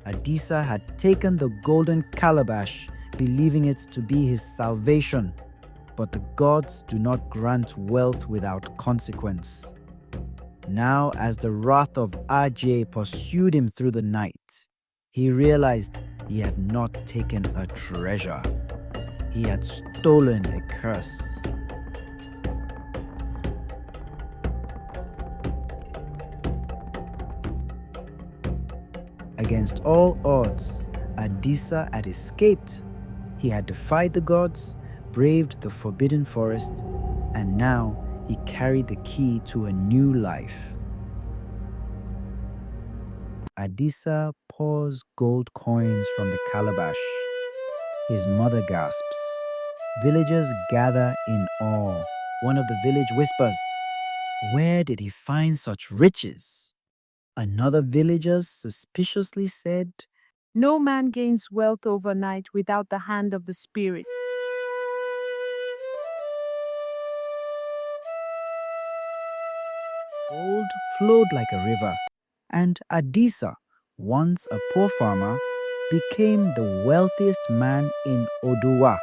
Adisa had taken the golden calabash, believing it to be his salvation. But the gods do not grant wealth without consequence. Now, as the wrath of Ajay pursued him through the night, he realized he had not taken a treasure. He had stolen a curse. Against all odds, Adisa had escaped. He had defied the gods, braved the forbidden forest, and now he carried the key to a new life. Adisa pours gold coins from the calabash. His mother gasps. Villagers gather in awe. One of the village whispers, "Where did he find such riches?" Another villager suspiciously said, "No man gains wealth overnight without the hand of the spirits." Gold flowed like a river, and Adisa, once a poor farmer, became the wealthiest man in Oduwa.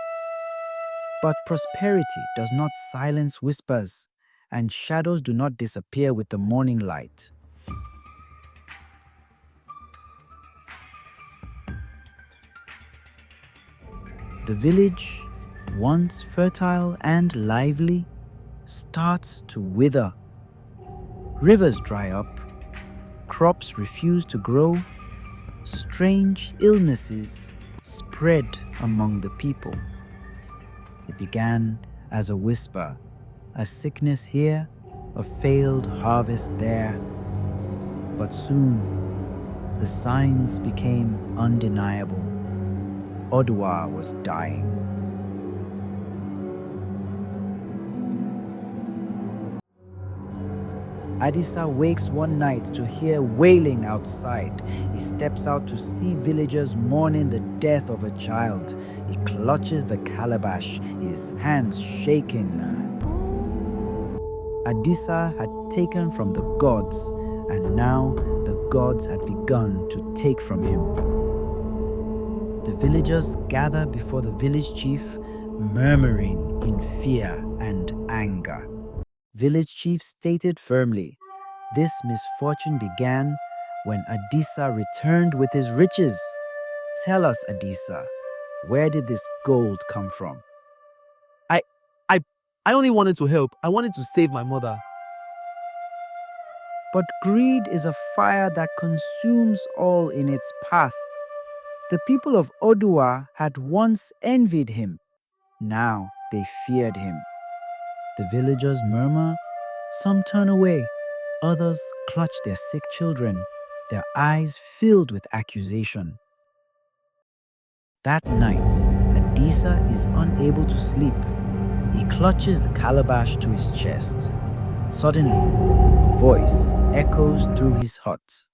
But prosperity does not silence whispers, and shadows do not disappear with the morning light. The village, once fertile and lively, starts to wither. Rivers dry up, crops refuse to grow, strange illnesses spread among the people. It began as a whisper, a sickness here, a failed harvest there. But soon, the signs became undeniable. Oduwa was dying. Adisa wakes one night to hear wailing outside. He steps out to see villagers mourning the death of a child. He clutches the calabash, his hands shaking. Adisa had taken from the gods, and now the gods had begun to take from him. The villagers gather before the village chief, murmuring in fear and anger. Village chief stated firmly, this misfortune began when Adisa returned with his riches. Tell us, Adisa, where did this gold come from? I only wanted to help. I wanted to save my mother. But greed is a fire that consumes all in its path. The people of Oduwa had once envied him. Now they feared him. The villagers murmur, some turn away, others clutch their sick children, their eyes filled with accusation. That night, Adisa is unable to sleep. He clutches the calabash to his chest. Suddenly, a voice echoes through his hut.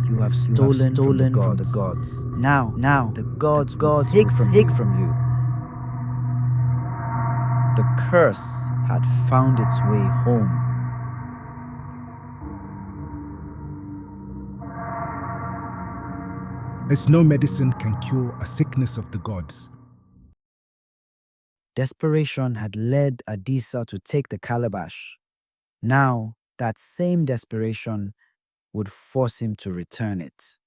You have stolen from the gods. Now, the gods will take from you. The curse had found its way home. As no medicine can cure a sickness of the gods. Desperation had led Adisa to take the calabash. Now, that same desperation would force him to return it.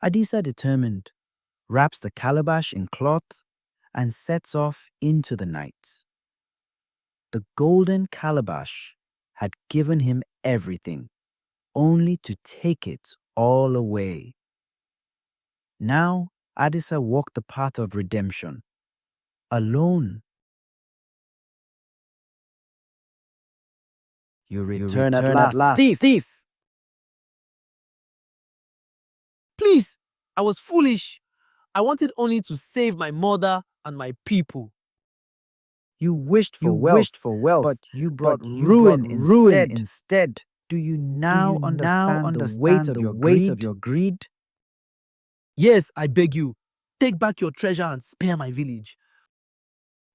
Adisa, determined, wraps the calabash in cloth and sets off into the night. The golden calabash had given him everything, only to take it all away. Now, Adisa walked the path of redemption, alone. You return at last, thief! Please, I was foolish. I wanted only to save my mother and my people. You wished for wealth, but you brought ruin instead. Do you now understand the weight of your greed? Yes, I beg you, take back your treasure and spare my village.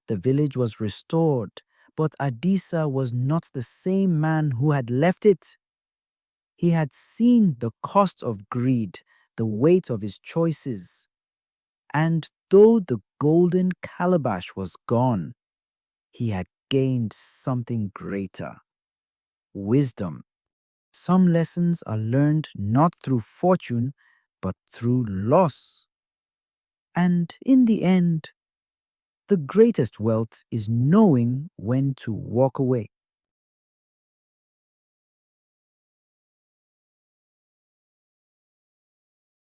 The village was restored, but Adisa was not the same man who had left it. He had seen the cost of greed, the weight of his choices. And though the golden calabash was gone, he had gained something greater: wisdom. Some lessons are learned not through fortune, but through loss. And in the end, the greatest wealth is knowing when to walk away.